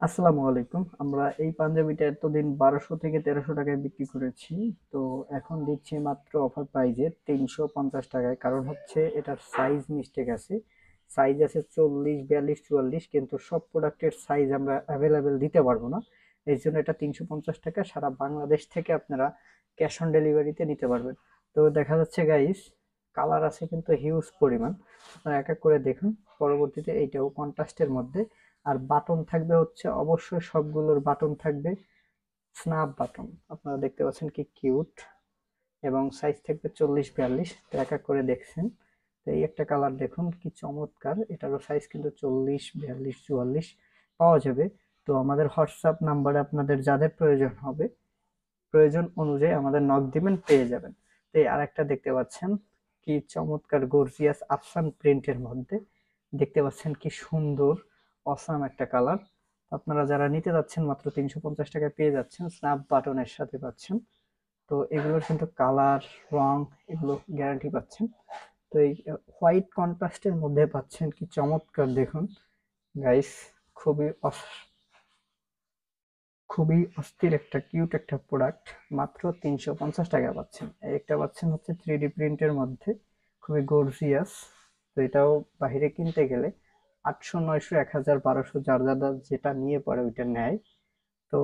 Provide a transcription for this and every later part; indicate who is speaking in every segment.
Speaker 1: আসসালামু আলাইকুম। আমরা এই পাঞ্জাবিটা এতদিন 1200 থেকে 1300 টাকায় বিক্রি করেছি। তো এখন দিচ্ছি মাত্র অফার প্রাইজে 350 টাকায়। কারণ হচ্ছে এটার সাইজ মিস্টেক আছে। সাইজ আছে 40, 42, 44, কিন্তু সব প্রোডাক্টের সাইজ আমরা অ্যাভেলেবেল দিতে পারবো না। এই জন্য এটা 350 টাকা। সারা বাংলাদেশ থেকে আপনারা ক্যাশ অন ডেলিভারিতে নিতে পারবেন। তো দেখা যাচ্ছে গাইস, কালার আছে কিন্তু হিউজ পরিমাণ। আপনারা এক এক করে দেখুন। পরবর্তীতে এইটাও কন্ট্রাস্টের মধ্যে। আর বাটন থাকবে হচ্ছে অবশ্যই সবগুলোর বাটন থাকবে স্ন্যাপ বাটন। আপনারা দেখতে পাচ্ছেন কি কিউট। এবং সাইজ থাকবে 40, 42। তো এক এক করে দেখছেন। তো এই একটা কালার দেখুন কি চমৎকার, এটারও সাইজ কিন্তু 40, 42, 44 পাওয়া যাবে। তো আমাদের হোয়াটসঅ্যাপ নাম্বারে আপনাদের যাদের প্রয়োজন হবে, প্রয়োজন অনুযায়ী আমাদের নক দিবেন, পেয়ে যাবেন। তো এই আরেকটা দেখতে পাচ্ছেন কি চমৎকার গর্জিয়াস আফসান প্রিন্টের মধ্যে। দেখতে পাচ্ছেন কি সুন্দর অসাম একটা কালার। আপনারা যারা নিতে যাচ্ছেন মাত্র 350 টাকায় পেয়ে যাচ্ছেন, স্ন্যাপ বাটনের সাথে পাচ্ছেন। তো এগুলোর কিন্তু কালার, রং, এগুলো গ্যারান্টি পাচ্ছেন। তো এই হোয়াইট কন্ট্রাস্টের মধ্যে পাচ্ছেন কি চমৎকার দেখুন গাইস। খুবই খুবই অস্থির একটা কিউট একটা প্রোডাক্ট। মাত্র 350 টাকা পাচ্ছেন। এই একটা পাচ্ছেন হচ্ছে 3D প্রিন্টের মধ্যে, খুবই গর্জিয়াস। তো এটাও বাইরে কিনতে গেলে 800, 900, 1000, 1200, যার যার যেটা নিয়ে পরে ওইটা নেয়। তো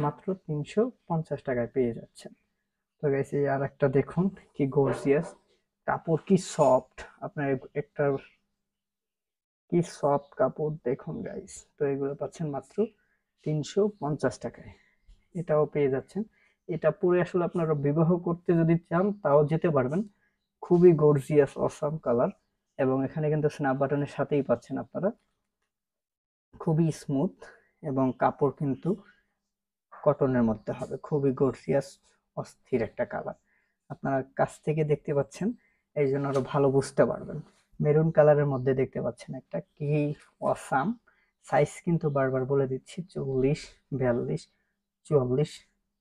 Speaker 1: মাত্র 350 টাকায় পেয়ে যাচ্ছেন। তো গাইস এই আর একটা দেখুন কি গর্জিয়াস, কাপড় কি সফট। আপনার একটা কি সফট কাপড় দেখুন গাইস। তো এগুলো পাচ্ছেন মাত্র 350 টাকায়। এটাও পেয়ে যাচ্ছেন। এটা পরে আসলে আপনারা বিবাহ করতে যদি চান তাও যেতে পারবেন। খুবই গর্জিয়াস অসাম কালার। এবং এখানে কিন্তু স্ন্যাপ বাটনের সাথেই পাচ্ছেন আপনারা। খুবই স্মুথ এবং কাপড় কিন্তু কটনের মধ্যে হবে। খুবই গর্জিয়াস অস্থির একটা কালার। আপনারা কাছ থেকে দেখতে পাচ্ছেন, এই জন্য আরো ভালো বুঝতে পারবেন। মেরুন কালারের মধ্যে দেখতে পাচ্ছেন একটা কি অসাম। সাইজ কিন্তু বারবার বলে দিচ্ছি 40, 42, 44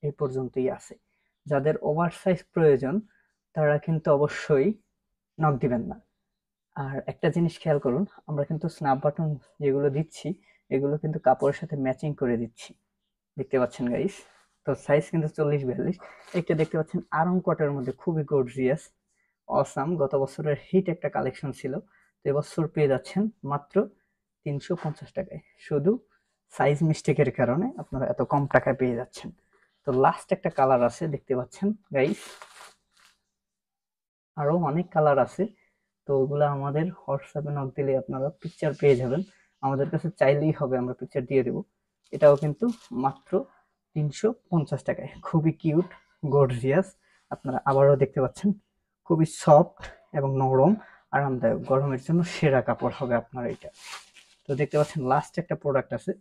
Speaker 1: এই পর্যন্তই আছে। যাদের ওভার সাইজ প্রয়োজন তারা কিন্তু অবশ্যই নক দিবেন না। আর একটা জিনিস খেয়াল করুন, আমরা কিন্তু স্ন্যাপ বাটন যেগুলো দিচ্ছি এগুলো কিন্তু কাপড়ের সাথে ম্যাচিং করে দিচ্ছি। দেখতে পাচ্ছেন গাইস। তো সাইজ কিন্তু 40, 42। একটা দেখতে পাচ্ছেন আরং কটের মধ্যে খুবই গর্জিয়াস অসাম। গত বছরের হিট একটা কালেকশন ছিল। তো এবছর পেয়ে যাচ্ছেন মাত্র 350 টাকায়। শুধু সাইজ মিস্টেকের কারণে আপনারা এত কম টাকায় পেয়ে যাচ্ছেন। তো লাস্ট একটা কালার আছে দেখতে পাচ্ছেন গাইস। আরো অনেক কালার আছে। তো ওগুলা আমাদের হোয়াটসঅ্যাপে নক দিলে আপনারা পিকচার পেয়ে যাবেন। আমাদের কাছে চাইলেই হবে, আমরা পিকচার দিয়ে দেবো। এটাও কিন্তু মাত্র 350 টাকায়। খুবই কিউট, গর্জিয়াস। আপনারা আবারও দেখতে পাচ্ছেন খুবই সফট এবং নরম, আরামদায়ক। গরমের জন্য সেরা কাপড় হবে আপনার এটা। তো দেখতে পাচ্ছেন লাস্ট একটা প্রোডাক্ট আছে।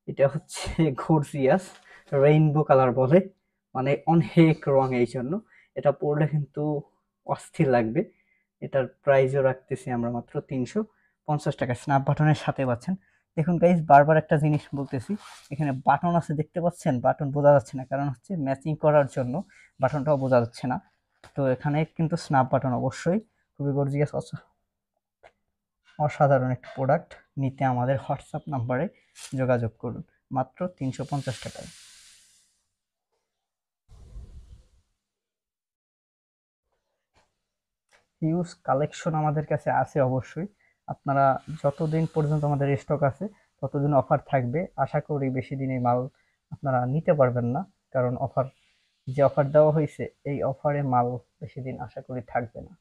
Speaker 1: এটা হচ্ছে গর্জিয়াস রেইনবো কালার বলে, মানে অনেক রং। এই জন্য এটা পরলে কিন্তু অস্থির লাগবে। এটার প্রাইসও রাখতেছি আমরা মাত্র 350 টাকা। স্ন্যাপ বাটনের সাথে পাচ্ছেন। দেখুন গাইজ, বারবার একটা জিনিস বলতেছি, এখানে বাটন আছে দেখতে পাচ্ছেন, বাটন বোঝা যাচ্ছে না কারণ হচ্ছে ম্যাচিং করার জন্য বাটনটাও বোঝা যাচ্ছে না। তো এখানে কিন্তু স্ন্যাপ বাটন অবশ্যই। খুবই গর্জিয়াস অসাধারণ একটা প্রোডাক্ট। নিতে আমাদের হোয়াটসঅ্যাপ নাম্বারে যোগাযোগ করুন মাত্র 350 টাকায়। হিউজ কালেকশন আমাদের কাছে আছে অবশ্যই। আপনারা যতদিন পর্যন্ত আমাদের স্টক আছে ততদিন অফার থাকবে। আশা করি বেশি দিন এই মাল আপনারা নিতে পারবেন না। কারণ যে অফার দেওয়া হয়েছে এই অফারে মাল বেশি দিন আশা করি থাকবে না।